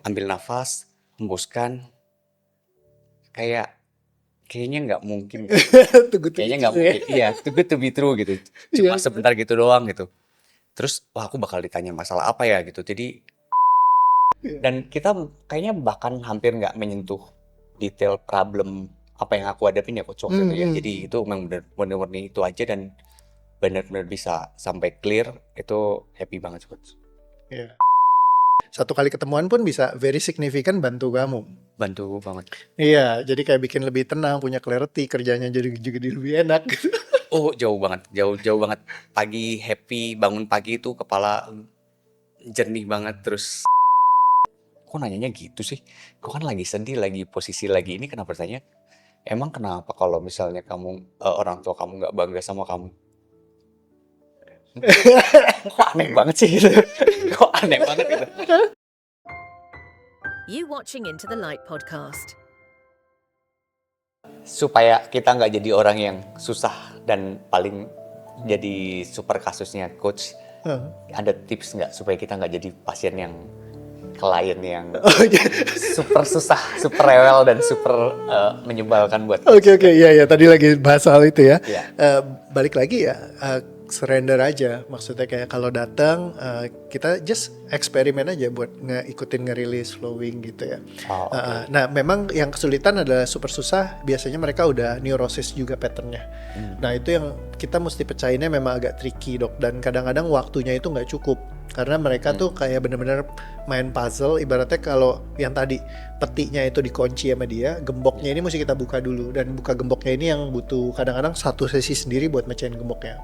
ambil nafas, hembuskan, kayaknya nggak mungkin deh. Tunggu Kayaknya itu nggak ya. mungkin. Iya, too good to be true gitu. Cuma Iya. sebentar gitu doang gitu. Terus, wah aku bakal ditanya masalah apa ya gitu. Jadi, Iya. dan kita kayaknya bahkan hampir nggak menyentuh detail problem apa yang aku hadapin ya Coach waktu Hmm, itu ya. hmm, Jadi hmm. itu memang bener-bener itu aja dan benar-benar bisa sampai clear itu happy banget Coach. Iya. Satu kali ketemuan pun bisa very significant bantu kamu. Bantu banget. Iya, jadi kayak bikin lebih tenang, punya clarity, kerjanya jadi juga lebih enak. Oh jauh banget, jauh banget. Pagi happy, bangun pagi itu kepala jernih banget terus. Kok nanyanya gitu sih? Kok kan lagi sedih, lagi posisi lagi ini kenapa tanya? Emang kenapa kalau misalnya kamu orang tua kamu nggak bangga sama kamu? Kok aneh banget sih gitu? Kok aneh banget gitu? You watching Into the Light podcast. Supaya kita nggak jadi orang yang susah dan paling jadi super kasusnya coach, Hah. ada tips nggak supaya kita nggak jadi pasien yang klien yang Oh, iya. super susah, super rewel dan super menyebalkan buat Oke, iya tadi lagi bahas soal itu ya. Iya. Balik lagi ya, surrender aja. Maksudnya kayak kalau datang kita just eksperimen aja buat ikutin ngerilis flowing gitu ya. Oh, oke. Nah memang yang kesulitan adalah super susah. Biasanya mereka udah neurosis juga patternnya. Nah itu yang kita mesti pecahinnya memang agak tricky dok. Dan kadang-kadang waktunya itu nggak cukup. Karena mereka tuh kayak bener-bener main puzzle. Ibaratnya kalau yang tadi petinya itu dikunci sama dia, gemboknya ini mesti kita buka dulu. Dan buka gemboknya ini yang butuh kadang-kadang satu sesi sendiri buat mecahin gemboknya.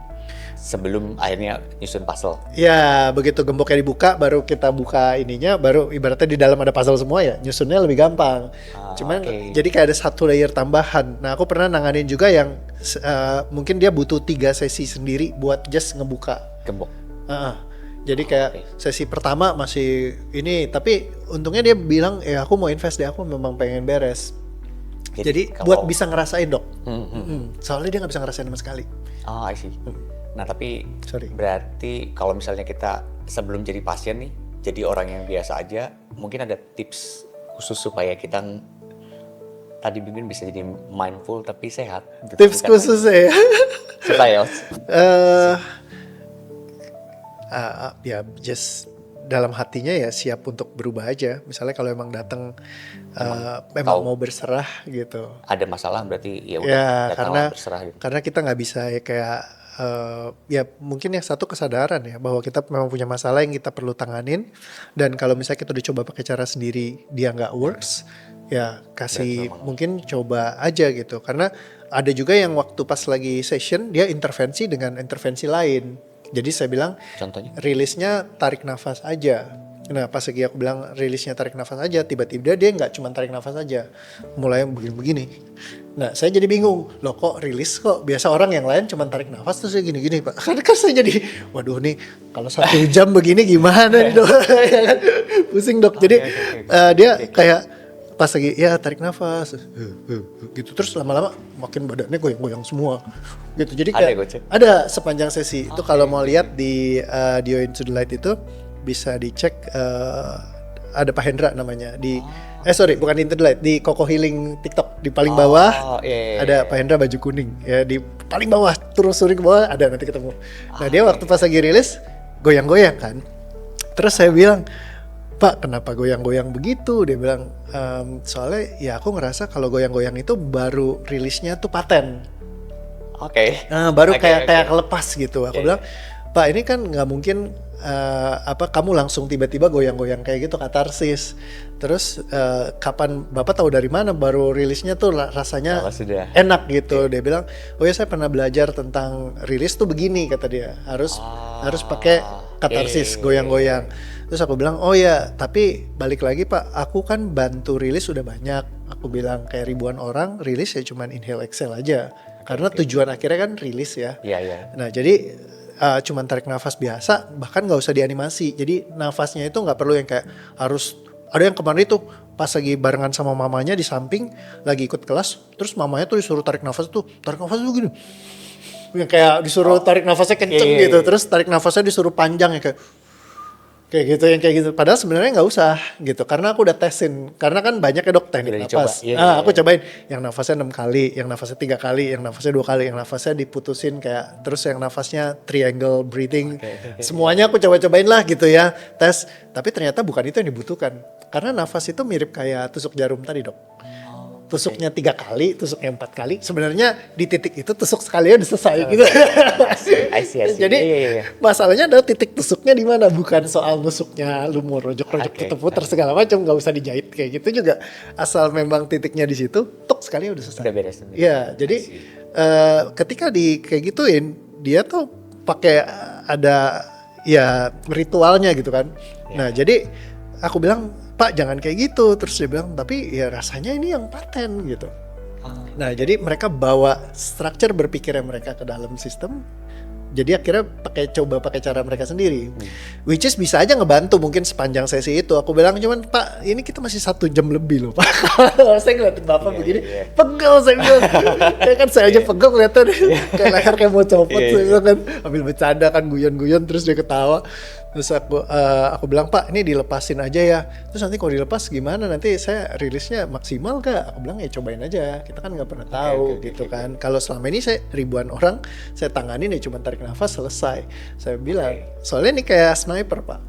Sebelum akhirnya nyusun puzzle. Ya begitu gemboknya dibuka baru kita buka ininya, baru ibaratnya di dalam ada puzzle semua ya, nyusunnya lebih gampang. Cuman Oke. jadi kayak ada satu layer tambahan. Nah aku pernah nanganin juga yang mungkin dia butuh 3 sesi sendiri buat just ngebuka. Gembok. Jadi kayak Oke. sesi pertama masih ini, tapi untungnya dia bilang aku mau invest deh, aku memang pengen beres. Jadi buat bisa ngerasain dok. Soalnya dia nggak bisa ngerasain sama sekali. Oh, I see. Nah, tapi Sorry. berarti kalau misalnya kita sebelum jadi pasien nih, jadi orang yang biasa aja, mungkin ada tips khusus supaya kita tadi mungkin bisa jadi mindful tapi sehat. Gitu, Tips bukan? khusus ya. Susah ya. Ya just dalam hatinya ya siap untuk berubah aja. Misalnya kalau emang datang memang tahu. mau berserah gitu. Ada masalah berarti ya udah Ya datang karena berserah gitu. karena kita nggak bisa ya kayak ya mungkin yang satu kesadaran ya bahwa kita memang punya masalah yang kita perlu tanganin, dan kalau misalnya kita udah coba pakai cara sendiri dia nggak works ya kasih mungkin coba aja gitu, karena ada juga yang waktu pas lagi session dia intervensi dengan intervensi lain. Jadi saya bilang Contohnya? rilisnya tarik nafas aja. Nah pas lagi aku bilang rilisnya tarik nafas aja, tiba-tiba dia nggak cuma tarik nafas aja, mulai begini-begini. Nah saya jadi bingung, loh kok rilis, kok biasa orang yang lain cuma tarik nafas terus gini-gini pak. Kan saya jadi, waduh nih kalau 1 jam begini gimana nih dok. Ya kan? Pusing dok. Jadi dia kayak pas lagi ya tarik nafas gitu, terus lama-lama makin badannya goyang-goyang semua gitu. Jadi Ada, kayak Coach? ada sepanjang sesi itu. Kalau mau lihat di Dio Into the Light itu bisa dicek, ada Pak Hendra namanya di sorry bukan Into the Light, di Koko Healing TikTok di paling bawah iya. ada Pak Hendra baju kuning ya, di paling bawah terus ke bawah ada, nanti ketemu. Nah dia waktu pas lagi rilis goyang-goyang kan, terus saya bilang, Pak kenapa goyang-goyang begitu? Dia bilang soalnya ya aku ngerasa kalau goyang-goyang itu baru rilisnya tuh paten. Oke. Baru Oke, kayak oke. lepas gitu. Aku bilang, Pak ini kan nggak mungkin kamu langsung tiba-tiba goyang-goyang kayak gitu katarsis. Terus kapan Bapak tahu dari mana baru rilisnya tuh rasanya Kalau sudah. enak gitu. Dia bilang, oh ya saya pernah belajar tentang rilis tuh begini kata dia. Harus pakai katarsis, goyang-goyang. Terus aku bilang, oh ya tapi balik lagi Pak, aku kan bantu rilis udah banyak. Aku bilang kayak ribuan orang rilis ya cuman inhale exhale aja. Karena tujuan akhirnya kan rilis ya. Iya. Nah jadi cuman tarik nafas biasa, bahkan nggak usah dianimasi. Jadi nafasnya itu nggak perlu yang kayak harus. Ada yang kemarin itu pas lagi barengan sama mamanya di samping lagi ikut kelas, terus mamanya tuh disuruh tarik nafas tuh gini. Yang kayak disuruh tarik nafasnya kenceng gitu, terus tarik nafasnya disuruh panjang ya kayak. Kayak gitu, yang kayak gitu. Padahal sebenarnya nggak usah gitu, karena aku udah tesin. Karena kan banyak ya dok teknik Udah dicoba, nafas. iya, Aku iya. cobain yang nafasnya 6 kali, yang nafasnya 3 kali, yang nafasnya 2 kali, yang nafasnya diputusin kayak terus yang nafasnya triangle breathing. Semuanya aku coba-cobain lah gitu ya, tes. Tapi ternyata bukan itu yang dibutuhkan. Karena nafas itu mirip kayak tusuk jarum tadi dok. Tusuknya 3 kali, tusuknya 4 kali. Sebenarnya di titik itu tusuk sekali udah selesai gitu. I see. Jadi Iya. masalahnya adalah titik tusuknya di mana, bukan soal nusuknya lu mau rojok-rojok Oke. puter-puter segala macam, nggak usah dijahit kayak gitu juga. Asal memang titiknya di situ, tuk sekali udah selesai. Udah beres. Iya, jadi ketika di kayak gituin, dia tuh pakai ada ya ritualnya gitu kan. Nah, jadi aku bilang, "Pak, jangan kayak gitu." Terus dia bilang, "Tapi ya rasanya ini yang paten gitu." Nah, jadi mereka bawa structure berpikirnya mereka ke dalam sistem. Jadi akhirnya coba pakai cara mereka sendiri, which is bisa aja ngebantu mungkin sepanjang sesi itu. Aku bilang cuman, "Pak, ini kita masih 1 jam lebih loh Pak." Saya ngeliatin bapak begini, pegel saya bilang. Kayak kan saya aja pegel kelihatan kayak leher kayak mau copot. Saya bilang kan, ambil bercanda kan, guyon-guyon terus dia ketawa. Terus aku bilang, "Pak, ini dilepasin aja ya." Terus nanti kalau dilepas gimana? Nanti saya rilisnya maksimal gak? Aku bilang ya cobain aja. Kita kan nggak pernah tahu gitu kan. Kalau selama ini saya ribuan orang saya tanganin ya cuma tarik nafas selesai. Saya bilang, soalnya ini kayak sniper Pak.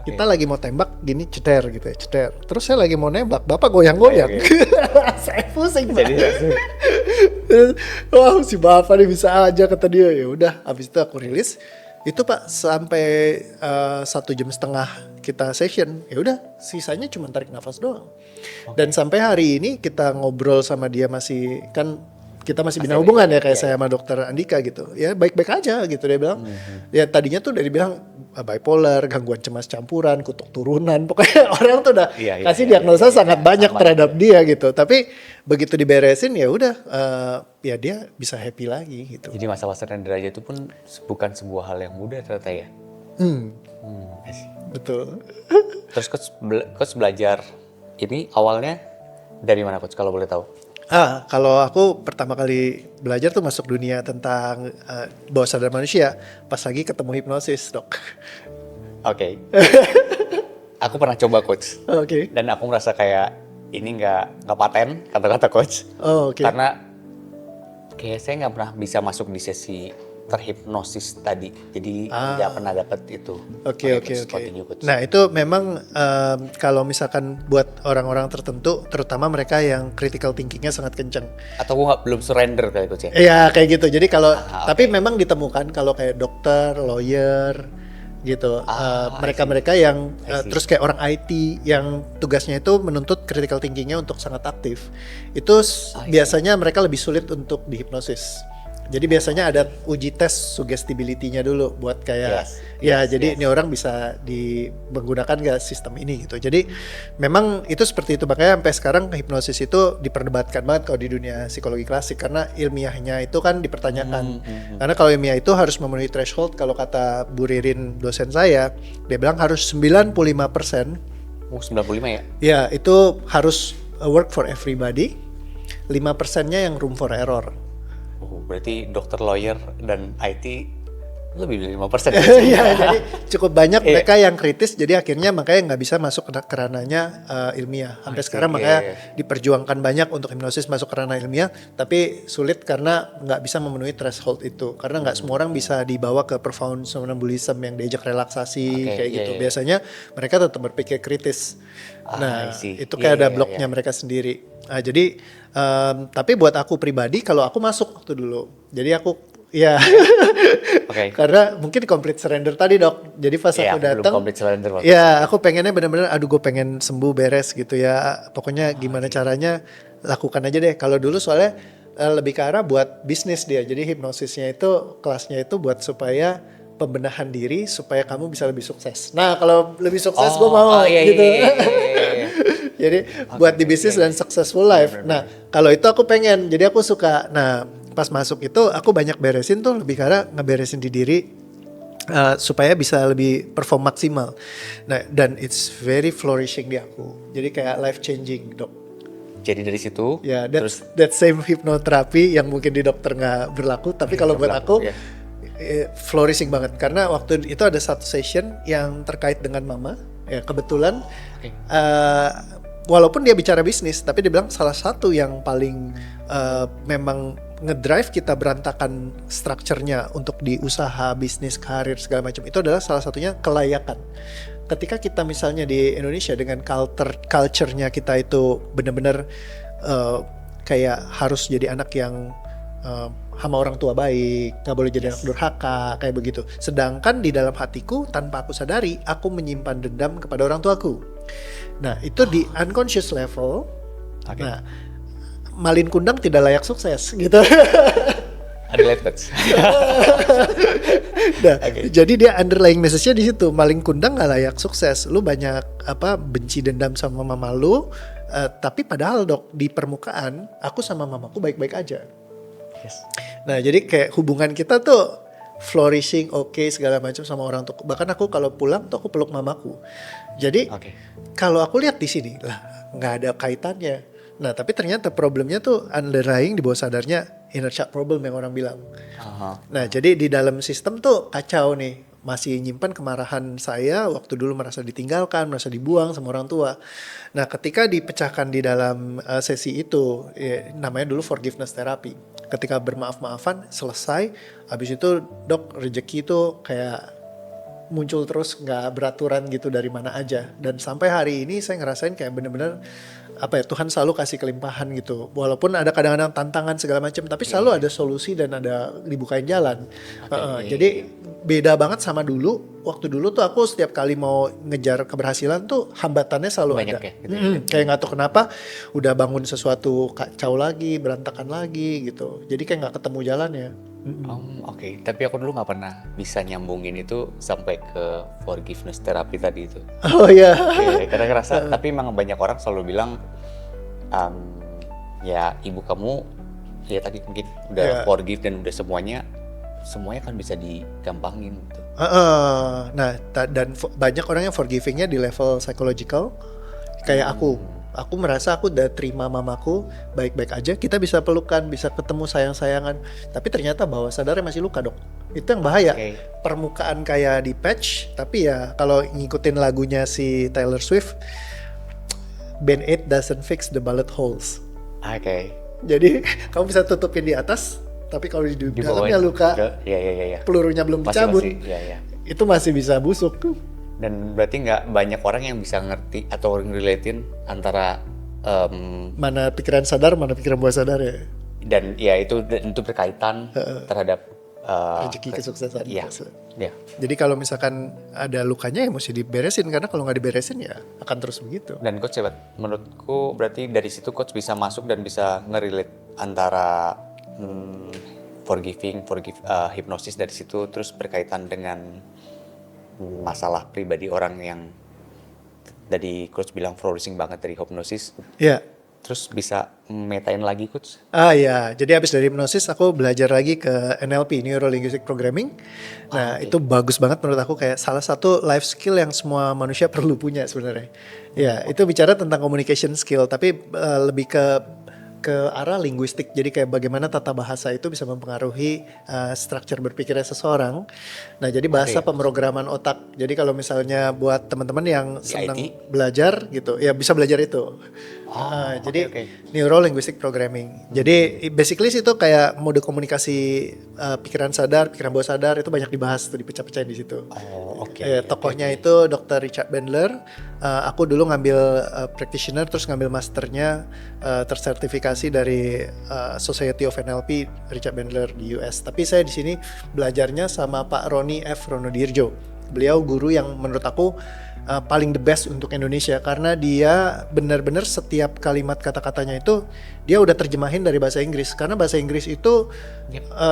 Kita lagi mau tembak gini ceter gitu ya, ceter. Terus saya lagi mau nembak, bapak goyang-goyang. Saya pusing Pak. Wah, si bapak nih bisa aja kata dia. Ya udah, habis itu aku rilis. Itu Pak sampai 1,5 jam kita session. Ya udah, sisanya cuma tarik nafas doang. Dan sampai hari ini kita ngobrol sama dia masih kan kita masih bina hubungan ya kayak saya sama dokter Andika gitu. Ya baik-baik aja gitu dia bilang. Ya tadinya tuh dari bilang bipolar, gangguan cemas campuran, kutuk turunan. Pokoknya orang tuh udah kasih diagnosa sangat banyak terhadap dia gitu. Tapi begitu diberesin ya udah ya dia bisa happy lagi gitu. Jadi masalah surrender aja itu pun bukan sebuah hal yang mudah ternyata ya. I see. Betul. Terus coach belajar ini awalnya dari mana coach kalau boleh tahu? Kalau aku pertama kali belajar tuh masuk dunia tentang bawah sadar manusia pas lagi ketemu hipnosis dok. Oke. Aku pernah coba coach. Oke. Dan aku merasa kayak ini nggak paten kata-kata coach. Oke. Karena kayak saya nggak pernah bisa masuk di sesi terhipnosis tadi. Jadi nggak pernah dapat itu. Oke. Nah itu memang kalau misalkan buat orang-orang tertentu, terutama mereka yang critical thinkingnya sangat kencang. Atau gua belum surrender kali coach ya? Iya kayak gitu. Jadi kalau tapi memang ditemukan kalau kayak dokter, lawyer gitu, mereka-mereka yang terus kayak orang IT yang tugasnya itu menuntut critical thinkingnya untuk sangat aktif, itu biasanya mereka lebih sulit untuk dihipnosis. Jadi biasanya ada uji tes suggestibility-nya dulu buat kayak jadi ini orang bisa menggunakan gak sistem ini gitu. Jadi memang itu seperti itu, makanya sampai sekarang hipnosis itu diperdebatkan banget kalau di dunia psikologi klasik karena ilmiahnya itu kan dipertanyakan. Karena kalau ilmiah itu harus memenuhi threshold, kalau kata Bu Ririn dosen saya, dia bilang harus 95%. 95 ya? Ya, itu harus work for everybody. 5%-nya yang room for error. Berarti dokter, lawyer, dan IT lebih dari 5%. Iya, jadi cukup banyak mereka yang kritis, jadi akhirnya makanya nggak bisa masuk ke ranahnya ilmiah. Sampai sekarang makanya diperjuangkan banyak untuk hipnosis masuk ke ranah ilmiah, tapi sulit karena nggak bisa memenuhi threshold itu. Karena nggak semua orang bisa dibawa ke profound somnambulism yang diajak relaksasi kayak gitu. Biasanya mereka tetap berpikir kritis. Itu kayak ada bloknya mereka sendiri. Jadi tapi buat aku pribadi, kalau aku masuk waktu dulu, jadi aku karena mungkin complete surrender tadi dok. Jadi pas aku datang, aku pengennya benar-benar, gue pengen sembuh beres gitu ya. Pokoknya gimana caranya lakukan aja deh. Kalau dulu soalnya lebih ke arah buat bisnis dia. Jadi hipnosisnya itu kelasnya itu buat supaya pembenahan diri supaya kamu bisa lebih sukses. Nah kalau lebih sukses gue mau gitu. Jadi buat di bisnis dan successful life. Nah kalau itu aku pengen. Jadi aku suka. Nah pas masuk itu aku banyak beresin tuh, lebih karena ngeberesin di diri supaya bisa lebih perform maksimal. Nah dan it's very flourishing di aku. Jadi kayak life changing dok. Jadi dari situ that same hipnoterapi yang mungkin di dokter nggak berlaku, tapi kalau buat aku flourishing banget karena waktu itu ada satu session yang terkait dengan mama. Ya kebetulan walaupun dia bicara bisnis, tapi dia bilang salah satu yang paling memang ngedrive kita berantakan strukturnya untuk di usaha, bisnis, karir segala macam itu adalah salah satunya kelayakan. Ketika kita misalnya di Indonesia dengan culture-nya kita itu benar-benar kayak harus jadi anak yang sama orang tua baik, gak boleh jadi anak durhaka, kayak begitu. Sedangkan di dalam hatiku, tanpa aku sadari, aku menyimpan dendam kepada orang tuaku. Nah, itu di unconscious level. Nah, Malin Kundang tidak layak sukses, gitu. Ada coach. Nah, jadi dia underlying message-nya di situ. Malin Kundang gak layak sukses. Lu banyak benci dendam sama mama lu, tapi padahal dok, di permukaan, aku sama mamaku baik-baik aja. Yes. Nah jadi kayak hubungan kita tuh flourishing, oke, segala macam sama orang tua. Bahkan aku kalau pulang tuh aku peluk mamaku. Jadi kalau aku lihat di sini lah nggak ada kaitannya. Nah tapi ternyata problemnya tuh underlying di bawah sadarnya inner child problem yang orang bilang. Nah jadi di dalam sistem tuh kacau nih. Masih nyimpan kemarahan saya waktu dulu merasa ditinggalkan, merasa dibuang sama orang tua. Nah ketika dipecahkan di dalam sesi itu, namanya dulu forgiveness therapy. Ketika bermaaf-maafan, selesai, habis itu dok rezeki itu kayak muncul terus gak beraturan gitu dari mana aja. Dan sampai hari ini saya ngerasain kayak bener-bener Tuhan selalu kasih kelimpahan gitu. Walaupun ada kadang-kadang tantangan segala macam, tapi selalu ada solusi dan ada dibukain jalan. Jadi beda banget sama dulu. Waktu dulu tuh aku setiap kali mau ngejar keberhasilan tuh hambatannya selalu banyak ada. Kayak nggak tahu kenapa udah bangun sesuatu kacau lagi, berantakan lagi gitu. Jadi kayak nggak ketemu jalannya. Tapi aku dulu nggak pernah bisa nyambungin itu sampai ke forgiveness therapy tadi itu. Oh iya. Karena ngerasa, tapi emang banyak orang selalu bilang, ya ibu kamu, ya tadi mungkin udah forgive dan udah semuanya kan bisa digampangin gitu. Nah, dan banyak orang yang forgivingnya di level psychological, kayak aku merasa aku udah terima mamaku baik-baik aja, kita bisa pelukan, bisa ketemu sayang-sayangan, tapi ternyata bawah sadarnya masih luka dok. Itu yang bahaya. Permukaan kayak di patch, tapi ya kalau ngikutin lagunya si Taylor Swift, Band-Aid doesn't fix the bullet holes. Jadi kamu bisa tutupin di atas, tapi kalau di dalamnya luka, pelurunya belum dicabut, itu masih bisa busuk. Dan berarti nggak banyak orang yang bisa ngerti atau ngeriletin antara mana pikiran sadar, mana pikiran bawah sadar ya. Dan ya itu berkaitan terhadap rezeki kesuksesan. Iya. Jadi kalau misalkan ada lukanya ya mesti diberesin, karena kalau nggak diberesin ya akan terus begitu. Dan coach hebat, menurutku berarti dari situ coach bisa masuk dan bisa ngerelate antara hipnosis dari situ, terus berkaitan dengan masalah pribadi orang yang tadi coach bilang flourishing banget dari hipnosis. Iya. Terus bisa metain lagi coach? Iya, jadi habis dari hipnosis aku belajar lagi ke NLP, Neuro Linguistic Programming. Nah itu bagus banget menurut aku, kayak salah satu life skill yang semua manusia perlu punya sebenarnya. Ya itu bicara tentang communication skill, tapi lebih ke arah linguistik. Jadi kayak bagaimana tata bahasa itu bisa mempengaruhi struktur berpikirnya seseorang. Nah jadi bahasa pemrograman otak. Jadi kalau misalnya buat teman-teman yang senang belajar gitu, ya bisa belajar itu. Jadi Neuro Linguistic Programming. Jadi basically itu kayak mode komunikasi pikiran sadar, pikiran bawah sadar, itu banyak dibahas tuh, dipecah-pecahin di situ. Tokohnya itu Dr. Richard Bandler. Aku dulu ngambil practitioner, terus ngambil masternya tersertifikasi dari Society of NLP Richard Bandler di US. Tapi saya di sini belajarnya sama Pak Roni F. Ronodirjo. Beliau guru yang menurut aku paling the best untuk Indonesia, karena dia benar-benar setiap kalimat kata-katanya itu dia udah terjemahin dari bahasa Inggris, karena bahasa Inggris itu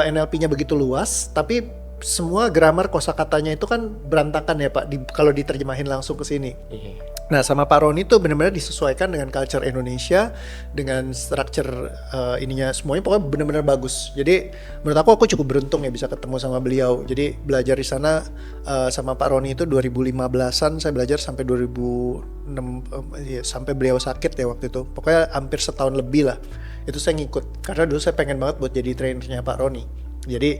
NLP-nya begitu luas, tapi semua grammar kosakatanya itu kan berantakan ya Pak kalau diterjemahin langsung ke sini. Nah sama Pak Roni tuh benar-benar disesuaikan dengan culture Indonesia, dengan structure ininya semuanya pokoknya benar-benar bagus. Jadi menurut aku cukup beruntung ya bisa ketemu sama beliau. Jadi belajar di sana sama Pak Roni itu 2015-an saya belajar sampai 2006 sampai beliau sakit ya waktu itu. Pokoknya hampir setahun lebih lah. Itu saya ngikut karena dulu saya pengen banget buat jadi trainernya Pak Roni. Jadi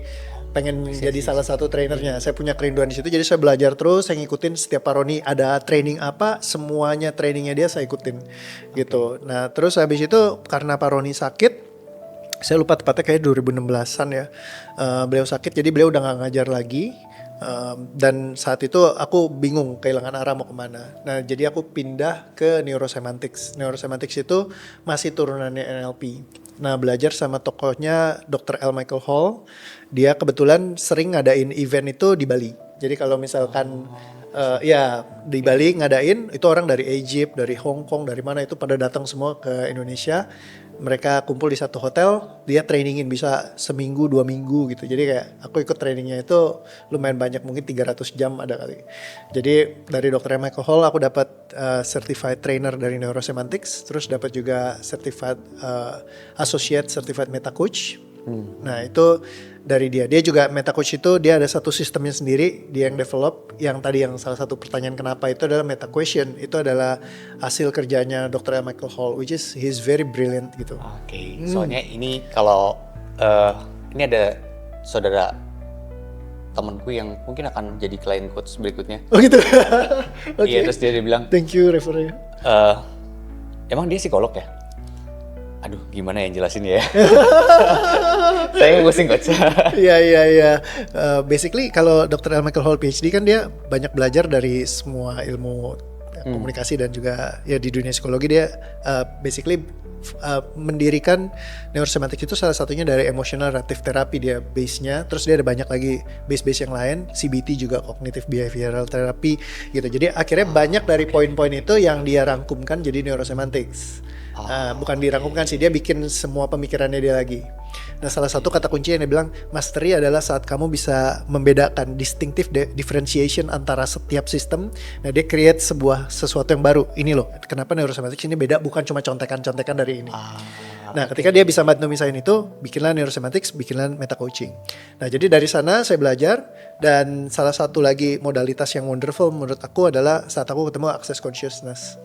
pengen jadi salah satu trainernya. Saya punya kerinduan di situ, jadi saya belajar terus, saya ngikutin setiap Pak Roni ada training apa, semuanya trainingnya dia saya ikutin gitu. Nah terus habis itu karena Pak Roni sakit, saya lupa tepatnya kayak 2016an ya, beliau sakit jadi beliau udah gak ngajar lagi. Dan saat itu aku bingung kehilangan arah mau kemana. Nah jadi aku pindah ke Neurosemantics. Neurosemantics itu masih turunannya NLP. Nah belajar sama tokohnya Dr. L. Michael Hall. Dia kebetulan sering ngadain event itu di Bali. Jadi kalau misalkan ya di Bali ngadain, itu orang dari Egypt, dari Hong Kong, dari mana itu pada datang semua ke Indonesia. Mereka kumpul di satu hotel, dia trainingin bisa seminggu 2 minggu gitu. Jadi kayak aku ikut trainingnya itu lumayan banyak, mungkin 300 jam ada kali. Jadi dari Dr. Michael Hall aku dapat certified trainer dari Neurosemantics, terus dapat juga certified associate certified meta coach. Nah itu dari dia juga meta coach itu dia ada satu sistemnya sendiri dia yang develop, yang tadi yang salah satu pertanyaan kenapa itu adalah meta question, itu adalah hasil kerjanya Dr. Michael Hall, which is he's very brilliant gitu. Oke. Soalnya ini kalau ini ada saudara temanku yang mungkin akan jadi klien coach berikutnya. Oh gitu. Oke. Iya, terus dia bilang, Thank you refernya. emang dia psikolog ya? Aduh, gimana yang jelasin ya? Saya pusing coach. Iya. Basically kalau Dr. L. Michael Hall PhD kan dia banyak belajar dari semua ilmu komunikasi dan juga ya di dunia psikologi dia basically mendirikan Neurosemantics itu salah satunya dari emotional reactive therapy dia base-nya. Terus dia ada banyak lagi base-base yang lain, CBT juga cognitive behavioral therapy gitu. Jadi akhirnya banyak dari poin-poin itu yang dia rangkumkan jadi Neurosemantics. Bukan dirangkumkan sih, dia bikin semua pemikirannya dia lagi. Nah salah satu kata kunci yang dia bilang mastery adalah saat kamu bisa membedakan distinctive differentiation antara setiap sistem. Nah dia create sesuatu yang baru. Ini loh kenapa Neurosemantics ini beda, bukan cuma contekan-contekan dari ini. Nah ketika dia bisa bantu misahin itu, bikinlah Neurosemantics, bikinlah meta coaching. Nah jadi dari sana saya belajar, dan salah satu lagi modalitas yang wonderful menurut aku adalah saat aku ketemu Access Consciousness.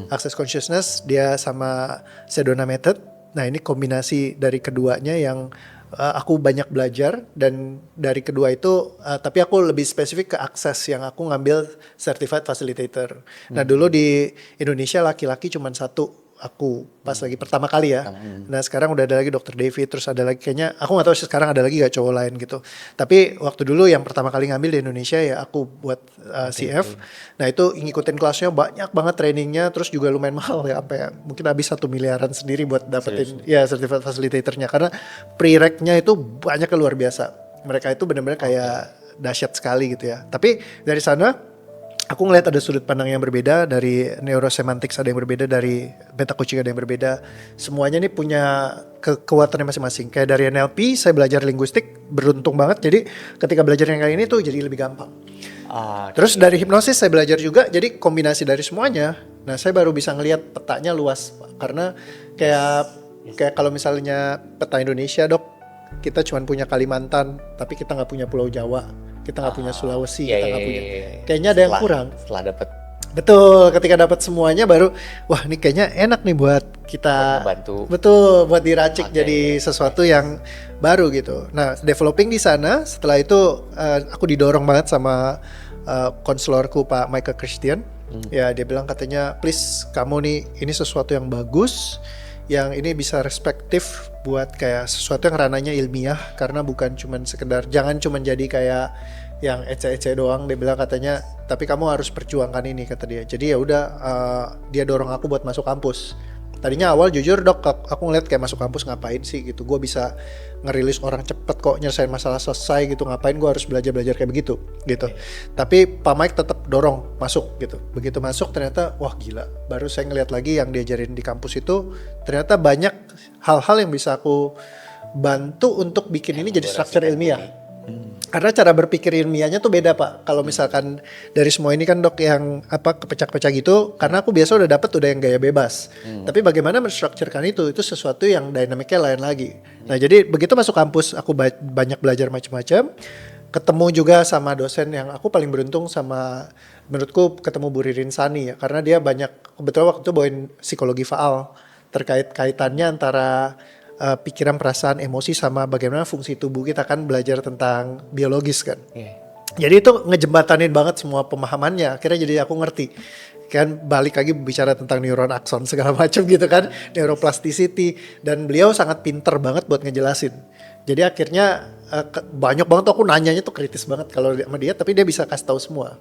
Access Consciousness dia sama Sedona Method. Nah ini kombinasi dari keduanya yang aku banyak belajar, dan dari kedua itu tapi aku lebih spesifik ke Access yang aku ngambil Certified Facilitator. Nah dulu di Indonesia laki-laki cuma satu aku pas lagi pertama kali ya. Nah sekarang udah ada lagi Dr. David, terus ada lagi kayaknya aku nggak tahu sih sekarang ada lagi gak cowok lain gitu. Tapi waktu dulu yang pertama kali ngambil di Indonesia ya aku buat CF. Nah itu ngikutin kelasnya banyak banget trainingnya, terus juga lumayan mahal ya, apa ya mungkin habis 1 miliaran sendiri buat dapetin ya certified facilitatornya, karena prereqnya itu banyaknya luar biasa. Mereka itu benar-benar kayak dahsyat sekali gitu ya. Tapi dari sana aku ngeliat ada sudut pandang yang berbeda, dari Neurosemantics ada yang berbeda, dari meta coaching ada yang berbeda. Semuanya nih punya kekuatannya masing-masing. Kayak dari NLP saya belajar linguistik, beruntung banget. Jadi ketika belajar yang kayak ini tuh jadi lebih gampang. Terus dari hipnosis saya belajar juga, jadi kombinasi dari semuanya. Nah saya baru bisa ngelihat petanya luas, karena kayak kalau misalnya peta Indonesia dok, kita cuma punya Kalimantan, tapi kita nggak punya Pulau Jawa. Kita nggak punya Sulawesi, kita nggak punya. Kayaknya ada yang kurang. Setelah dapat. Betul, ketika dapat semuanya baru, wah ini kayaknya enak nih buat kita. Bantu. Betul, buat diracik jadi sesuatu yang baru gitu. Nah, developing di sana. Setelah itu aku didorong banget sama konselorku Pak Michael Christian. Ya dia bilang katanya, please kamu nih ini sesuatu yang bagus, yang ini bisa respektif buat kayak sesuatu yang ranahnya ilmiah, karena bukan cuman sekedar, jangan cuman jadi kayak yang ece-ece doang. Dia bilang katanya, tapi kamu harus perjuangkan ini kata dia. Jadi ya udah dia dorong aku buat masuk kampus. Tadinya awal jujur dok, aku ngeliat kayak masuk kampus ngapain sih gitu. Gue bisa ngerilis orang cepet kok, nyelesain masalah selesai gitu. Ngapain gue harus belajar kayak begitu gitu. Tapi Pak Mike tetap dorong masuk gitu. Begitu masuk ternyata wah gila. Baru saya ngeliat lagi yang diajarin di kampus itu, ternyata banyak hal-hal yang bisa aku bantu untuk bikin ini jadi struktur ilmiah. Karena cara berpikir ilmiahnya tuh beda Pak. Kalau misalkan dari semua ini kan dok yang kepecah-pecah gitu, karena aku biasa udah dapet udah yang gaya bebas. Tapi bagaimana menstrukturkan itu sesuatu yang dinamiknya lain lagi. Nah jadi begitu masuk kampus aku banyak belajar macam-macam. Ketemu juga sama dosen yang aku paling beruntung sama, menurutku ketemu Bu Ririn Sani ya. Karena dia banyak, kebetulan waktu itu bawain psikologi faal terkait kaitannya antara pikiran, perasaan, emosi sama bagaimana fungsi tubuh kita kan belajar tentang biologis kan. Iya. Jadi itu ngejembatanin banget semua pemahamannya. Akhirnya jadi aku ngerti. Kan balik lagi bicara tentang neuron akson segala macam gitu kan, neuroplasticity, dan beliau sangat pinter banget buat ngejelasin. Jadi akhirnya banyak banget tuh aku nanyanya tuh kritis banget kalau sama dia, tapi dia bisa kasih tahu semua.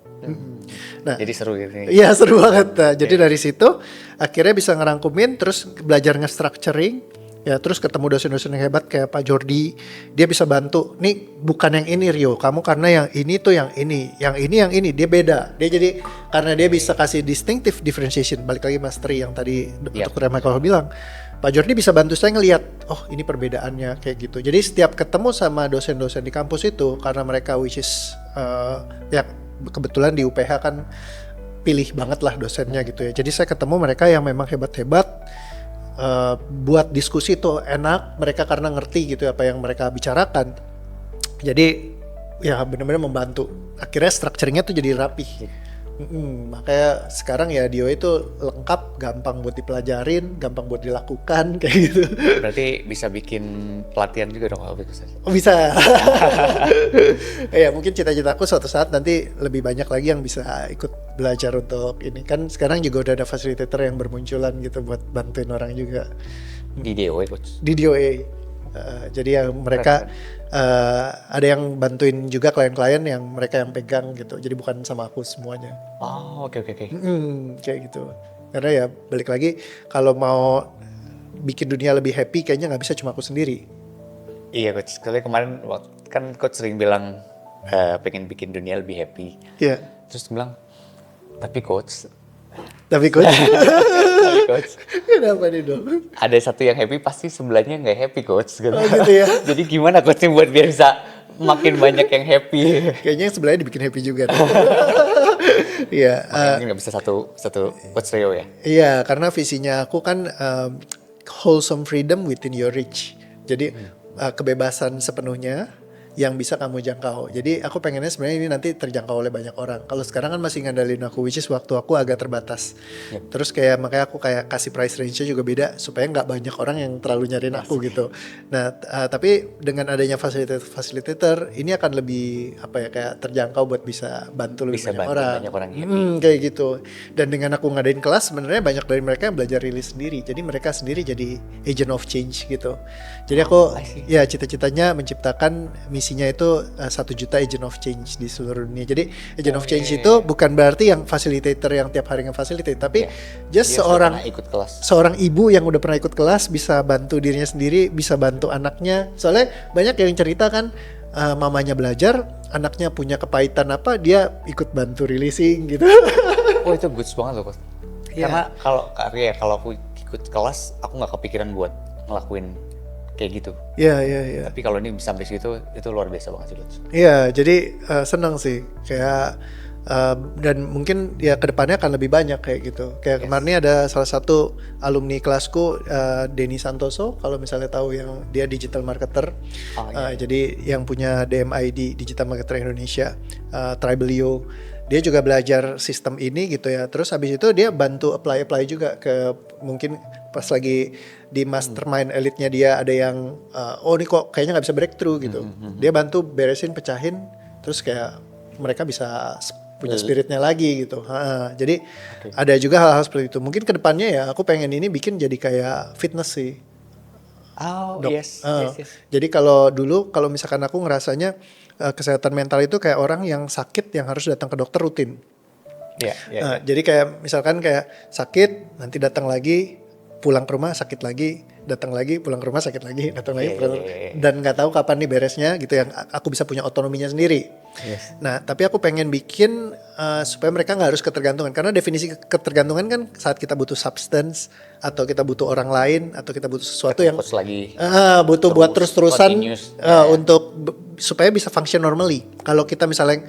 Nah, Jadi seru gitu. iya seru banget. Nah, jadi dari situ akhirnya bisa ngerangkumin, terus belajar nge-structuring. Ya terus ketemu dosen-dosen yang hebat kayak Pak Jordi, dia bisa bantu. Nih bukan yang ini Rio, kamu karena yang ini tuh yang ini, dia beda. Dia jadi karena dia bisa kasih distinctive differentiation. Balik lagi Mas Tri yang tadi Dr. Michael bilang, Pak Jordi bisa bantu saya ngelihat, oh ini perbedaannya kayak gitu. Jadi setiap ketemu sama dosen-dosen di kampus itu, karena mereka which is ya kebetulan di UPH kan pilih banget lah dosennya gitu ya. Jadi saya ketemu mereka yang memang hebat-hebat. Buat diskusi tuh enak, mereka karena ngerti gitu apa yang mereka bicarakan, jadi ya benar-benar membantu. Akhirnya structuringnya tuh jadi rapi. Makanya sekarang ya Dio itu lengkap, gampang buat dipelajarin, gampang buat dilakukan kayak gitu. Berarti bisa bikin pelatihan juga dong kalau bisa. Oh bisa. Ya mungkin cita-citaku suatu saat nanti lebih banyak lagi yang bisa ikut belajar untuk ini. Kan sekarang juga udah ada fasilitator yang bermunculan gitu buat bantuin orang juga Di DOE coach. di DOA. Jadi ya mereka ada yang bantuin juga klien-klien yang mereka yang pegang gitu. Jadi bukan sama aku semuanya. Oh oke. Kayak gitu. Karena ya balik lagi kalau mau bikin dunia lebih happy kayaknya nggak bisa cuma aku sendiri. Iya coach, kali kemarin kan coach sering bilang pengen bikin dunia lebih happy. Iya. Terus bilang, tapi coach, Tapi coach, kenapa nih dong? ada satu yang happy pasti sebelahnya nggak happy coach. Gitu. Oh gitu ya. Jadi gimana coachnya buat biar bisa makin banyak yang happy? Kayaknya yang sebelahnya dibikin happy juga. Iya. Makanya nggak bisa satu coach Rio ya? Iya, karena visinya aku kan wholesome freedom within your reach. Jadi kebebasan sepenuhnya yang bisa kamu jangkau. Jadi aku pengennya sebenarnya ini nanti terjangkau oleh banyak orang. Kalau sekarang kan masih ngandalin aku, which is waktu aku agak terbatas. Terus kayak makanya aku kayak kasih price range-nya juga beda supaya nggak banyak orang yang terlalu nyariin aku gitu. Nah, tapi dengan adanya fasilitator ini akan lebih apa ya kayak terjangkau buat bisa bantu lebih Bisa banyak bantu orang. banyak orang happy. Kayak gitu. Dan dengan aku ngadain kelas sebenarnya banyak dari mereka yang belajar rilis sendiri. Jadi mereka sendiri jadi agent of change gitu. Jadi aku ya cita-citanya menciptakan misinya itu 1 juta agent of change di seluruh dunia. Jadi agent of change itu bukan berarti yang facilitator yang tiap hari nge-facilitate, tapi just Dia seorang pernah ikut kelas. seorang ibu yang udah pernah ikut kelas bisa bantu dirinya sendiri, bisa bantu anaknya. Soalnya banyak yang cerita kan mamanya belajar, anaknya punya kepahitan apa, dia ikut bantu releasing gitu. Oh itu good banget loh coach. Iya. Karena kalau aku ikut kelas, aku nggak kepikiran buat ngelakuin kayak gitu. Iya. Tapi kalau ini sampai situ itu luar biasa banget sih coach. Iya, jadi senang sih kayak dan mungkin ya kedepannya akan lebih banyak kayak gitu. Kayak kemarin ini ada salah satu alumni kelasku Denny Santoso, kalau misalnya tahu yang dia digital marketer. Jadi yang punya DMID Digital Marketer Indonesia, Tribelio. Dia juga belajar sistem ini gitu ya. Terus habis itu dia bantu apply juga ke mungkin pas lagi di mastermind elitnya dia ada yang oh ini kok kayaknya nggak bisa breakthrough gitu. Dia bantu beresin, pecahin, terus kayak mereka bisa punya spiritnya lagi gitu. Jadi ada juga hal-hal seperti itu. Mungkin kedepannya ya aku pengen ini bikin jadi kayak fitness sih. Oh Dok. yes. Jadi kalau misalkan aku ngerasanya kesehatan mental itu kayak orang yang sakit yang harus datang ke dokter rutin. Iya. Jadi kayak misalkan kayak sakit nanti datang lagi, pulang ke rumah sakit lagi, datang lagi, pulang ke rumah sakit lagi, datang lagi, dan nggak tahu kapan nih beresnya gitu, yang aku bisa punya otonominya sendiri. Yes. Nah tapi aku pengen bikin supaya mereka nggak harus ketergantungan, karena definisi ketergantungan kan saat kita butuh substance atau kita butuh orang lain atau kita butuh sesuatu yang Coach lagi butuh buat terus-terusan continuous. untuk supaya bisa function normally. Kalau kita misalnya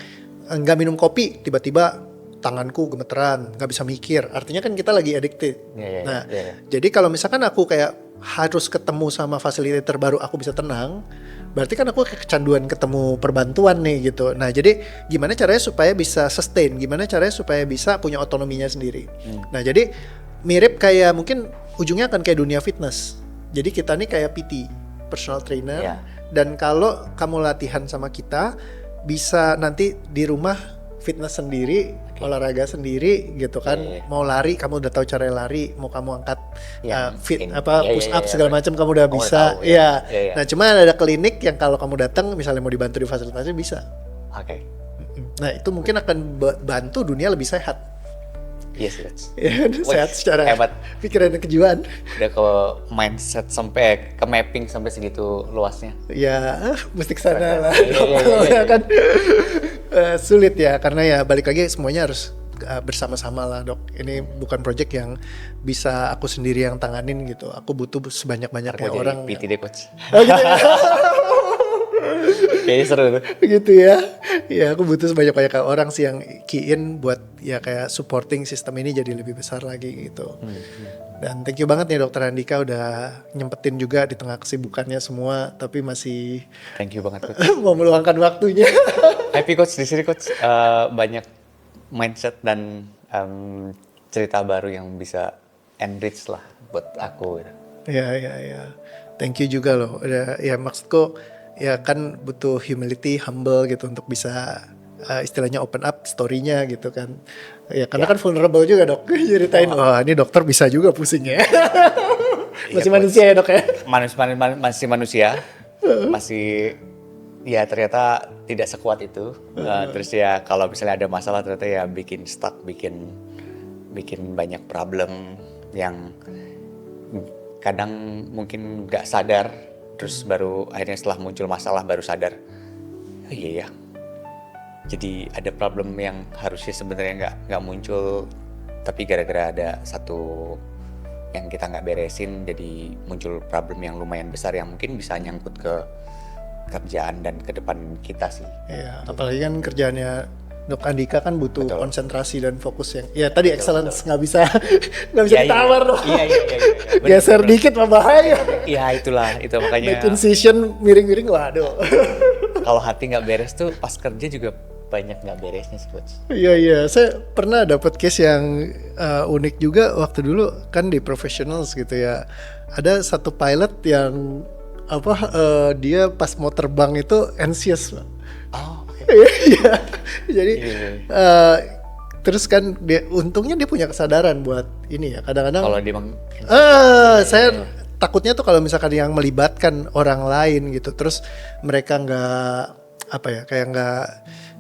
nggak minum kopi, tiba-tiba tanganku gemeteran, nggak bisa mikir, artinya kan kita lagi addicted. Jadi kalau misalkan aku kayak harus ketemu sama fasilitator baru aku bisa tenang, berarti kan aku kecanduan ketemu perbantuan nih gitu. Nah jadi gimana caranya supaya bisa sustain, gimana caranya supaya bisa punya otonominya sendiri. Nah jadi mirip kayak mungkin ujungnya akan kayak dunia fitness. Jadi kita nih kayak PT, personal trainer. Iya. Dan kalau kamu latihan sama kita, bisa nanti di rumah fitness sendiri, olahraga sendiri gitu kan. Iya. Mau lari, kamu udah tahu cara lari. Mau kamu angkat Iya, push up segala macam kamu udah Kamu udah bisa. tahu, ya. Iya. Iya. Nah, cuma ada klinik yang kalau kamu datang, misalnya mau dibantu difasilitasi bisa. Oke. Nah, itu mungkin akan bantu dunia lebih sehat. Iya sih coach. Ya, sehat secara Hebat. pikiran dan kejiwaan. Udah ke mindset sampai ke mapping sampai segitu luasnya. Ya, mesti ke sana lah. Iya. Kan sulit ya, karena ya balik lagi semuanya harus bersama-sama lah dok. Ini bukan project yang bisa aku sendiri yang tanganin gitu. Aku butuh sebanyak-banyaknya Aku orang. jadi PT deh coach. Oh, gitu ya. Kayaknya seru tuh. Gitu ya. Ya aku butuh sebanyak-banyaknya orang sih yang key in buat ya kayak supporting sistem ini jadi lebih besar lagi gitu. Dan thank you banget nih dokter Andika udah nyempetin juga di tengah kesibukannya semua, tapi masih Thank you banget coach. mau meluangkan waktunya. Happy coach di sini coach. Banyak mindset dan cerita baru yang bisa enrich lah buat aku. Ya. Thank you juga loh. Ya maksudku ya kan butuh humility, humble gitu untuk bisa istilahnya open up story-nya gitu kan. Ya karena kan vulnerable juga dok. Ceritain, wah ini dokter bisa juga pusing ya. Masih Coach. manusia ya dok ya. Masih manusia. Masih ya ternyata tidak sekuat itu. Terus ya kalau misalnya ada masalah ternyata ya bikin stuck, bikin banyak problem yang kadang mungkin nggak sadar, terus baru akhirnya setelah muncul masalah baru sadar, oh iya ya, jadi ada problem yang harusnya sebenarnya nggak muncul, tapi gara-gara ada satu yang kita nggak beresin, jadi muncul problem yang lumayan besar yang mungkin bisa nyangkut ke kerjaan dan ke depan kita sih. Iya, apalagi kan kerjaannya Dok Andika kan butuh Betul. konsentrasi dan fokus yang ya tadi excellence nggak bisa nggak bisa Iya, ditawar dong. Iya. Bener, Geser bener. dikit mah bahaya. Iya itulah, itu makanya Make incision miring-miring waduh. kalau hati nggak beres tuh pas kerja juga banyak nggak beresnya sih coach. Iya, saya pernah dapat case yang unik juga waktu dulu kan di professionals gitu ya. Ada satu pilot yang dia pas mau terbang itu anxious, Pak. Oh, oke. Iya. Jadi Iya. terus kan dia untungnya dia punya kesadaran buat ini ya. Kadang-kadang Kalau dia saya takutnya tuh kalau misalkan yang melibatkan orang lain gitu, terus mereka kayak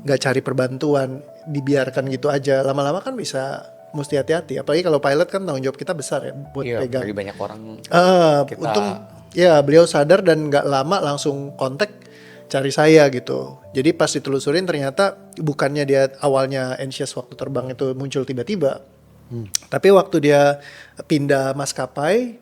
nggak cari perbantuan, dibiarkan gitu aja, lama-lama kan bisa mesti hati-hati. Apalagi kalau pilot kan tanggung jawab kita besar ya buat iya, pegang. bagi banyak orang kita Untung ya beliau sadar dan nggak lama langsung kontak cari saya gitu. Jadi pas ditelusurin ternyata bukannya dia awalnya anxious waktu terbang itu muncul tiba-tiba. Tapi waktu dia pindah maskapai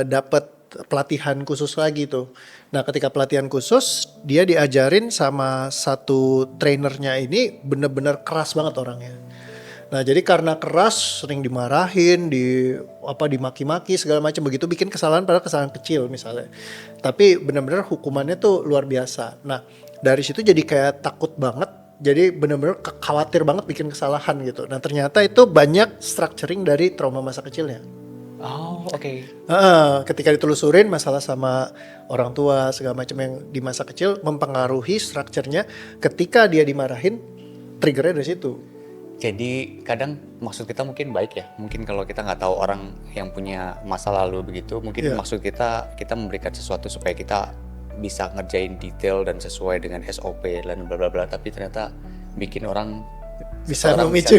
dapat pelatihan khusus lagi tuh. Nah ketika pelatihan khusus dia diajarin sama satu trainernya ini bener-bener keras banget orangnya. Nah jadi karena keras sering dimarahin, dimaki-maki segala macam begitu bikin kesalahan padahal kesalahan kecil misalnya. Tapi benar-benar hukumannya tuh luar biasa. Nah dari situ jadi kayak takut banget, jadi benar-benar khawatir banget bikin kesalahan gitu. Nah ternyata itu banyak structuring dari trauma masa kecilnya. Oh, oke. Ketika ditelusurin masalah sama orang tua segala macam yang di masa kecil mempengaruhi strukturnya, ketika dia dimarahin triggernya dari situ. Jadi kadang maksud kita mungkin baik ya. Mungkin kalau kita nggak tahu orang yang punya masa lalu begitu, mungkin Iya. maksud kita memberikan sesuatu supaya kita bisa ngerjain detail dan sesuai dengan SOP dan bla bla bla. Tapi ternyata bikin orang Bisa seseorang memicu.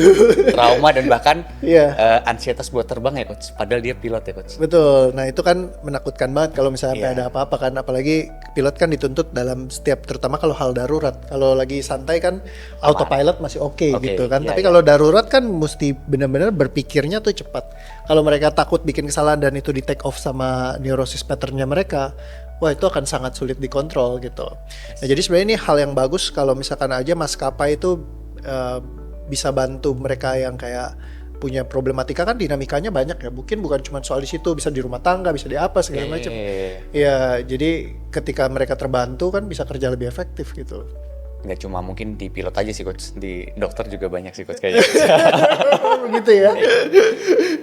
trauma dan bahkan Iya. ansietas buat terbang ya coach. Padahal dia pilot ya coach. Betul, nah itu kan menakutkan banget kalau misalnya sampai Iya. ada apa-apa kan, apalagi pilot kan dituntut dalam setiap, terutama kalau hal darurat. Kalau lagi santai kan autopilot masih oke Oke, gitu kan, iya, tapi iya. kalau darurat kan mesti benar-benar berpikirnya tuh cepat. Kalau mereka takut bikin kesalahan dan itu di take off sama neurosis patternnya mereka, wah itu akan sangat sulit dikontrol gitu. Nah jadi sebenarnya ini hal yang bagus kalau misalkan aja maskapai itu bisa bantu mereka yang kayak punya problematika, kan dinamikanya banyak ya, mungkin bukan cuma soal di situ, bisa di rumah tangga, bisa di apa segala macam. Ya jadi ketika mereka terbantu kan bisa kerja lebih efektif gitu. Nggak cuma mungkin di pilot aja sih coach, di dokter juga banyak sih coach kayaknya. Begitu ya.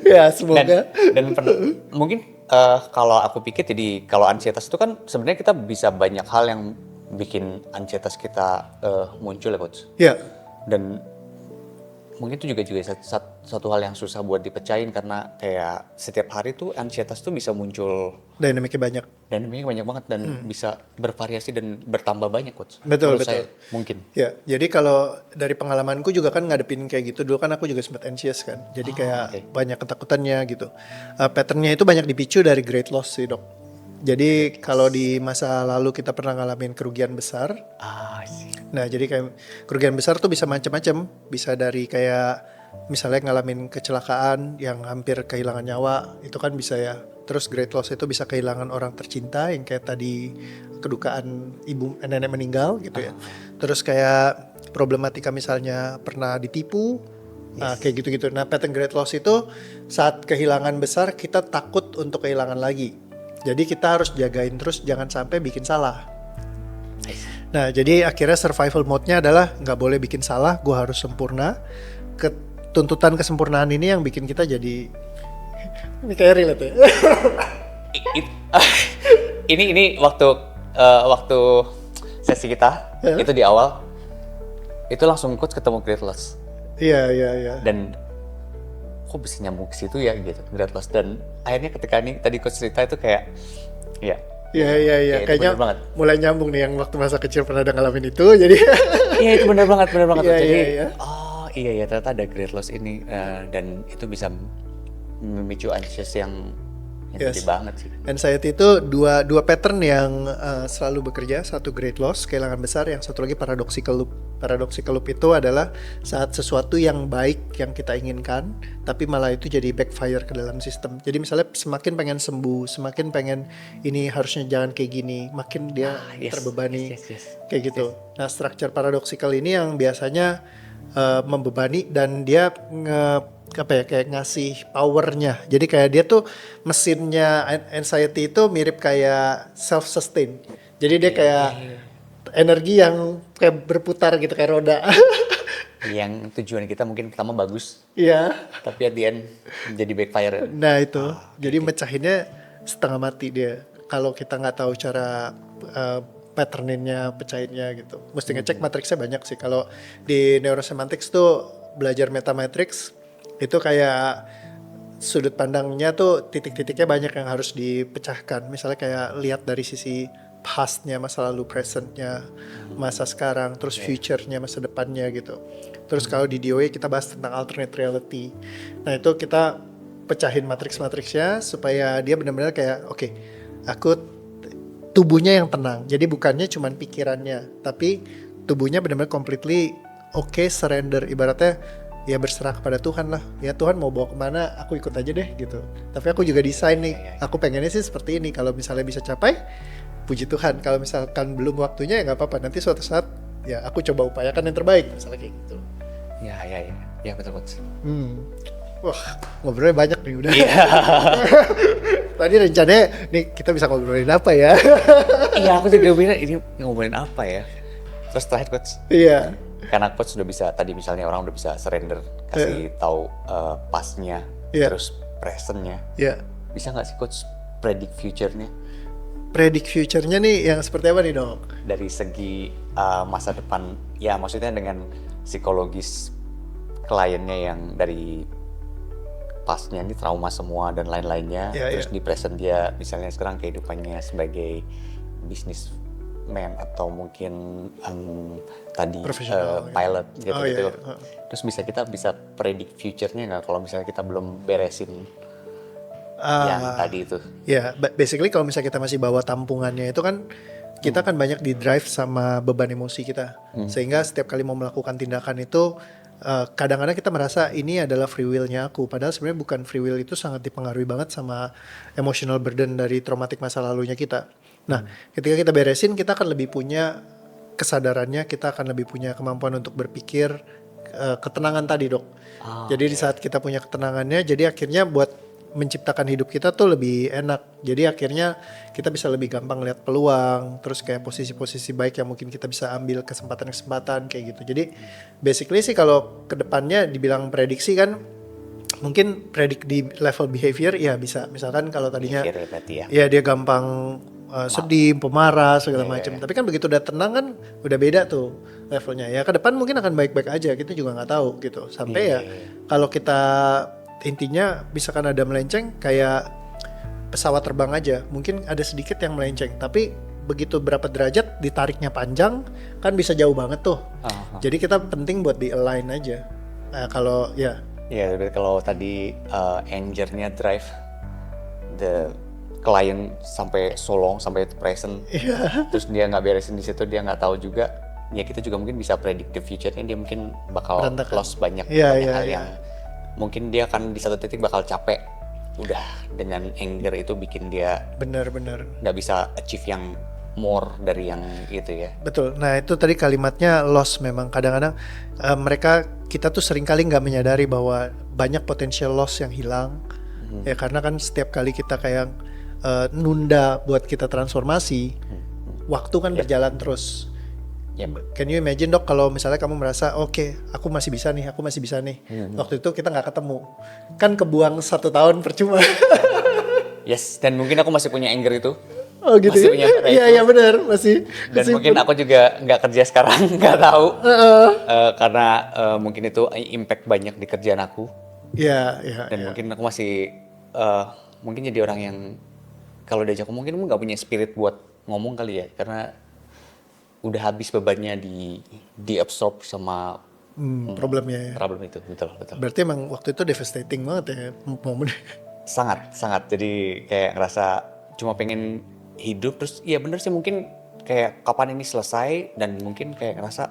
Ya semoga. Dan mungkin kalau aku pikir jadi kalau ansietas itu kan sebenarnya kita bisa banyak hal yang bikin ansietas kita muncul ya coach. Ya, Dan mungkin itu juga satu hal yang susah buat dipecahin karena kayak setiap hari tuh ansietas tuh bisa muncul dinamiknya banyak. dan ini banyak banget dan bisa bervariasi dan bertambah banyak coach. Betul, Menurut betul. saya mungkin. Ya, jadi kalau dari pengalamanku juga kan ngadepin kayak gitu. Dulu kan aku juga sempat anxious kan. Jadi kayak oke. banyak ketakutannya gitu. Patternnya itu banyak dipicu dari great loss sih dok. Jadi kalau di masa lalu kita pernah ngalamin kerugian besar. Sih. Nah jadi kayak kerugian besar tuh bisa macam-macam. Bisa dari kayak misalnya ngalamin kecelakaan yang hampir kehilangan nyawa. Itu kan bisa ya. Terus great loss itu bisa kehilangan orang tercinta yang kayak tadi kedukaan ibu nenek meninggal gitu ya. Terus kayak problematika misalnya pernah ditipu, kayak gitu-gitu. Nah pattern great loss itu saat kehilangan besar kita takut untuk kehilangan lagi. Jadi kita harus jagain terus jangan sampai bikin salah. Nah jadi akhirnya survival mode-nya adalah nggak boleh bikin salah, gue harus sempurna. Tuntutan kesempurnaan ini yang bikin kita jadi ini kayak relate ya. Ini waktu sesi kita itu di awal itu langsung coach ketemu great loss Iya. dan kok bisa nyambung ke situ ya gitu great loss dan akhirnya ketika ini tadi coach cerita itu kayak ya Iya. itu Kayaknya bener banget. mulai nyambung nih yang waktu masa kecil pernah ada ngalamin itu. Jadi Iya itu benar banget Iya, jadi iya. oh iya ya ternyata ada great loss ini dan itu bisa memicu anxious yang Yes. gede banget sih. anxiety itu dua pattern yang selalu bekerja. Satu great loss, kehilangan besar. Yang satu lagi paradoxical loop. Paradoxical loop itu adalah saat sesuatu yang baik yang kita inginkan, tapi malah itu jadi backfire ke dalam sistem. Jadi misalnya semakin pengen sembuh, semakin pengen ini harusnya jangan kayak gini, makin dia Yes, terbebani. yes. Kayak gitu. Nah, structure paradoxical ini yang biasanya membebani dan dia kayak ngasih powernya. Jadi kayak dia tuh mesinnya anxiety itu mirip kayak self sustain. Jadi dia kayak energi yang kayak berputar gitu kayak roda. Yang tujuan kita mungkin pertama bagus, Iya. tapi at the end jadi backfire. Nah itu. Jadi mecahinnya setengah mati dia. Kalau kita nggak tahu cara patterninnya, pecahinnya gitu. Mesti ngecek matriksnya banyak sih. Kalau di neurosemantics tuh belajar meta matrix itu kayak sudut pandangnya tuh titik-titiknya banyak yang harus dipecahkan. Misalnya kayak lihat dari sisi pastnya, masa lalu, presentnya, masa sekarang, terus future-nya, masa depannya gitu. Terus kalau di DOA kita bahas tentang alternate reality. Nah itu kita pecahin matriks-matriksnya supaya dia benar-benar kayak oke, aku tubuhnya yang tenang. Jadi bukannya cuma pikirannya, tapi tubuhnya benar-benar completely surrender. Ibaratnya ya berserah kepada Tuhan lah. Ya Tuhan mau bawa kemana, aku ikut aja deh gitu. Tapi aku juga desain nih. Aku pengennya sih seperti ini. Kalau misalnya bisa capai, puji Tuhan. Kalau misalkan belum waktunya ya nggak apa-apa. Nanti suatu saat ya aku coba upayakan yang terbaik. Misalnya kayak gitu. Ya betul coach. Wah ngobrolnya banyak nih udah. Iya. Tadi rencananya nih kita bisa ngobrolin apa ya? Iya aku juga bilang ini ngomongin apa ya. Terus terakhir coach. Iya. Karena coach sudah bisa tadi misalnya orang udah bisa surrender kasih tahu pastnya terus presentnya bisa nggak sih coach predict future-nya Predict future-nya nih yang seperti apa nih dok? dari segi masa depan ya maksudnya dengan psikologis kliennya yang dari pastnya ini trauma semua dan lain-lainnya terus di present dia misalnya sekarang kehidupannya sebagai bisnis man atau mungkin tadi pilot gitu. Terus kita bisa predict future-nya nggak kalau misalnya kita belum beresin yang tadi itu? Ya, basically kalau misalnya kita masih bawa tampungannya itu kan kita kan banyak di drive sama beban emosi kita. Sehingga setiap kali mau melakukan tindakan itu kadang-kadang kita merasa ini adalah free will-nya aku. Padahal sebenarnya bukan. Free will itu sangat dipengaruhi banget sama emotional burden dari traumatik masa lalunya kita. Nah, ketika kita beresin, kita akan lebih punya kesadarannya, kita akan lebih punya kemampuan untuk berpikir, ketenangan tadi dok. Jadi di saat kita punya ketenangannya, jadi akhirnya buat menciptakan hidup kita tuh lebih enak. Jadi akhirnya kita bisa lebih gampang lihat peluang, terus kayak posisi-posisi baik yang mungkin kita bisa ambil kesempatan-kesempatan kayak gitu. Jadi basically sih kalau kedepannya dibilang prediksi kan, mungkin predik di level behavior ya bisa. Misalkan kalau tadinya Behavior berarti ya. ya dia gampang sedih, pemarah segala Iya, macam. Tapi kan begitu udah tenang kan udah beda tuh levelnya. Ya ke depan mungkin akan baik-baik aja. Kita juga nggak tahu gitu. Sampai ya kalau kita intinya misalkan ada melenceng kayak pesawat terbang aja. Mungkin ada sedikit yang melenceng. Tapi begitu berapa derajat ditariknya panjang kan bisa jauh banget tuh. Jadi kita penting buat di align aja. Kalau ya Iya, berarti kalau tadi angernya drive the client sampai so long, sampai present, terus dia nggak beresin di situ, dia nggak tahu juga. Ya kita juga mungkin bisa predict the future-nya, dia mungkin bakal Berantakan. loss banyak Iya, hal iya. yang mungkin dia akan di satu titik bakal capek. Udah dengan anger itu bikin dia benar-benar. nggak bisa achieve yang more dari yang itu ya. Betul. Nah itu tadi kalimatnya loss memang kadang-kadang kita tuh sering kali nggak menyadari bahwa banyak potential loss yang hilang. Ya karena kan setiap kali kita kayak nunda buat kita transformasi, waktu kan berjalan terus. Yep. Can you imagine dok kalau misalnya kamu merasa oke, aku masih bisa nih. Waktu itu kita nggak ketemu, kan kebuang 1 tahun percuma. Yes, dan mungkin aku masih punya anger itu. Oh gitu Masih ya? punya pada Iya itu. iya benar masih. Dan mungkin aku juga nggak kerja sekarang, nggak tahu. Karena mungkin itu impact banyak di kerjaan aku. Iya iya. Dan mungkin aku masih, mungkin jadi orang yang kalau diajak ngomong mungkin nggak punya spirit buat ngomong kali ya. Karena udah habis bebannya di absorb sama Problemnya ya. problem itu, betul. Berarti emang waktu itu devastating banget ya momen. Sangat. Jadi kayak ngerasa cuma pengen hidup, terus ya bener sih mungkin kayak kapan ini selesai, dan mungkin kayak ngerasa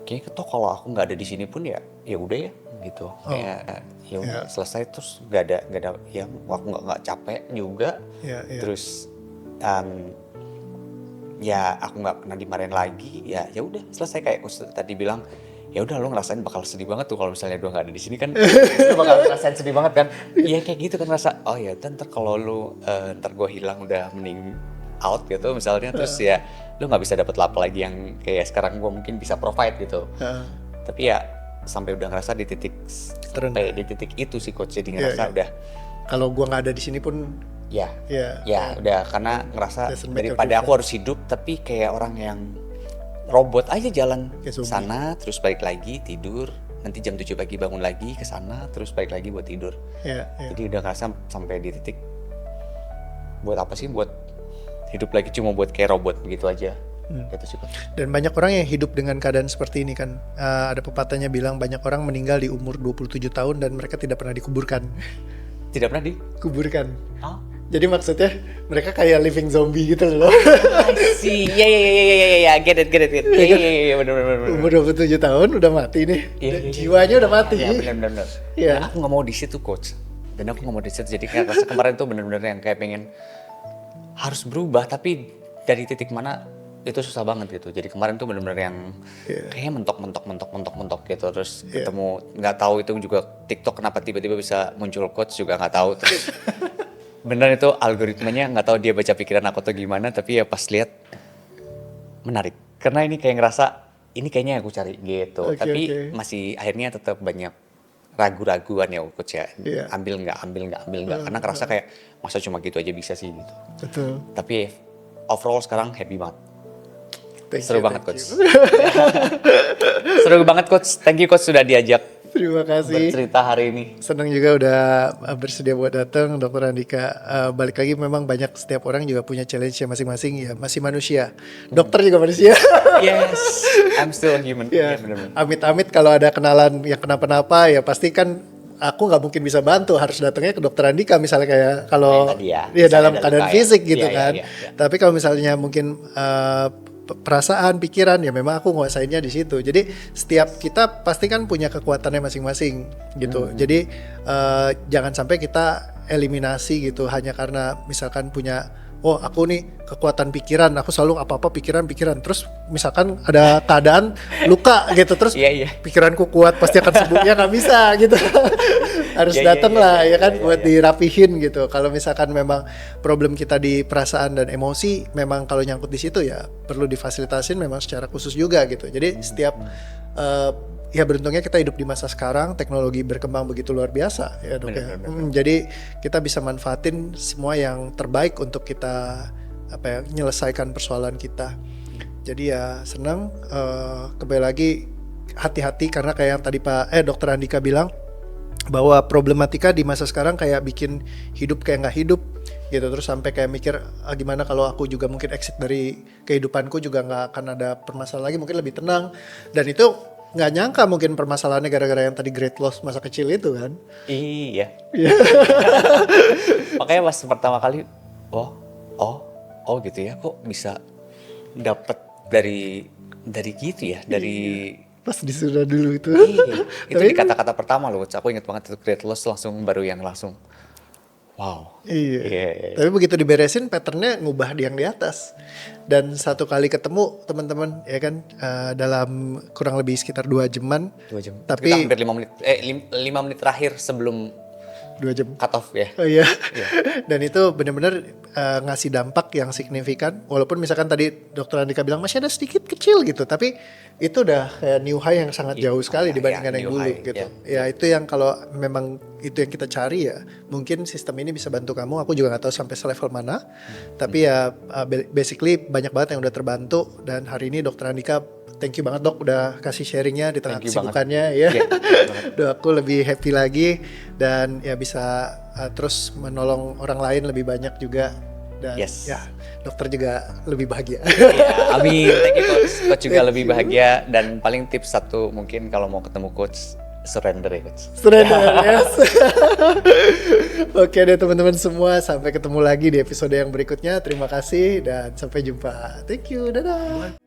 kayaknya toh kalau aku nggak ada di sini pun ya udah ya gitu. Kayak ya udah selesai, terus nggak ada ya aku nggak capek juga. Iya. Terus ya aku nggak pernah dimarahin lagi, ya udah selesai. Kayak aku tadi bilang, ya udah lo ngerasain bakal sedih banget tuh kalau misalnya gue nggak ada di sini kan. Lo bakal ngerasain sedih banget kan. Iya kayak gitu kan, rasa oh ya ntar kalau lo ntar gue hilang udah mending out gitu misalnya, terus ya lo nggak bisa dapat apa lagi yang kayak sekarang gue mungkin bisa provide gitu. Tapi ya sampai udah ngerasa di titik sampai di titik itu sih coach, jadi ngerasa udah Kalau gua nggak ada di sini pun ya udah, karena ngerasa Doesn't make a daripada aku harus hidup tapi kayak orang yang robot aja, jalan Kayak zombie. sana terus balik lagi tidur, nanti jam 7 pagi bangun lagi ke sana terus balik lagi buat tidur. ya. Jadi udah ngerasa sampai di titik buat apa sih, buat hidup lagi cuma buat kayak robot begitu aja. Gitu sih coach. Dan banyak orang yang hidup dengan keadaan seperti ini kan. Ada pepatahnya bilang banyak orang meninggal di umur 27 tahun dan mereka tidak pernah dikuburkan. Tidak pernah Kuburkan. Oh. Jadi maksudnya mereka kayak living zombie gitu loh. sih ya get it ya benar. Umur 27 tahun udah mati nih. Iya. Jiwanya udah mati. Ya benar. Iya. Dan aku nggak mau di situ coach. Dan aku nggak mau di situ. Jadi kayak rasa kemarin tuh benar-benar yang kayak pengen harus berubah, tapi dari titik mana itu susah banget gitu. Jadi kemarin tuh benar-benar yang kayaknya mentok gitu. Terus ketemu, nggak tahu itu juga TikTok kenapa tiba-tiba bisa muncul coach juga nggak tahu. Terus bener itu algoritmanya nggak tahu dia baca pikiran aku tuh gimana, tapi ya pas lihat menarik. Karena ini kayak ngerasa ini kayaknya yang aku cari gitu. Oke, Tapi oke. masih akhirnya tetap banyak ragu-raguan ya coach ya. Iya. Ambil nggak, karena ngerasa kayak masa cuma gitu aja bisa sih gitu. Betul. Tapi overall sekarang happy banget. Thank Seru you, banget thank coach. you. Seru banget coach. Thank you coach sudah diajak Terima kasih. bercerita hari ini. Senang juga udah bersedia buat datang, Dokter Andika. Balik lagi memang banyak, setiap orang juga punya challenge-nya masing-masing ya, masih manusia. Dokter juga manusia. Yes, I'm still a human. Ya, Iya, bener-bener. amit-amit kalau ada kenalan yang kenapa-napa ya pasti kan aku nggak mungkin bisa bantu, harus datangnya ke Dokter Andika misalnya kayak kalau Kayak tadi ya, ya dalam misalnya ada keadaan luka ya. fisik gitu Iya, kan. iya. Tapi kalau misalnya mungkin perasaan, pikiran ya memang aku nguasainnya di situ. Jadi setiap kita pasti kan punya kekuatannya masing-masing gitu. Jadi jangan sampai kita eliminasi gitu hanya karena misalkan punya oh aku nih kekuatan pikiran, aku selalu apa-apa pikiran. Terus misalkan ada keadaan luka gitu, terus Iya. pikiranku kuat pasti akan sembuh. Ya nggak bisa gitu. Harus Iya, datang iya, lah iya, ya kan iya, buat iya. dirapihin gitu. Kalau misalkan memang problem kita di perasaan dan emosi, memang kalau nyangkut di situ ya perlu difasilitasin memang secara khusus juga gitu. Jadi setiap ya beruntungnya kita hidup di masa sekarang, teknologi berkembang begitu luar biasa ya dok ya. Jadi kita bisa manfaatin semua yang terbaik untuk kita menyelesaikan persoalan kita. Jadi ya senang, kembali lagi hati-hati karena kayak yang tadi Dokter Andika bilang bahwa problematika di masa sekarang kayak bikin hidup kayak nggak hidup gitu, terus sampai kayak mikir gimana kalau aku juga mungkin exit dari kehidupanku juga nggak akan ada permasalahan lagi, mungkin lebih tenang. Dan itu nggak nyangka mungkin permasalahannya gara-gara yang tadi great loss masa kecil itu kan. Iya. Makanya pas pertama kali, oh gitu ya, kok bisa dapet dari gitu ya, dari Pas disuruh dulu itu. iya, itu di kata-kata pertama loh, Coach. Aku inget banget itu great loss langsung baru yang langsung wow. Iya. Iya. Tapi begitu diberesin patternnya ngubah di yang di atas. Dan satu kali ketemu teman-teman ya kan, dalam kurang lebih sekitar 2 jaman. 2 jam. Tapi Kita hampir 5 menit 5 menit terakhir sebelum 2 jam. cut off ya. Oh iya. Dan itu benar-benar ngasih dampak yang signifikan. Walaupun misalkan tadi Dokter Andika bilang masih ada sedikit kecil gitu, tapi itu udah kayak new high yang sangat jauh sekali dibandingkan yang new dulu high, gitu. Ya itu yang kalau memang itu yang kita cari ya, mungkin sistem ini bisa bantu kamu. Aku juga nggak tahu sampai selevel mana, tapi ya basically banyak banget yang udah terbantu. Dan hari ini Dokter Andika, thank you banget dok udah kasih sharingnya di tengah Thank you banget. kesibukannya ya. Iya, Udah aku lebih happy lagi dan ya bisa terus menolong orang lain lebih banyak juga. Dan Yes. ya dokter juga lebih bahagia. Ya, amin. Thank you coach. Coach juga lebih bahagia, dan paling tips satu mungkin kalau mau ketemu coach, surrender ya coach. Surrender, yes. Oke deh teman-teman semua, sampai ketemu lagi di episode yang berikutnya. Terima kasih dan sampai jumpa. Thank you, dadah.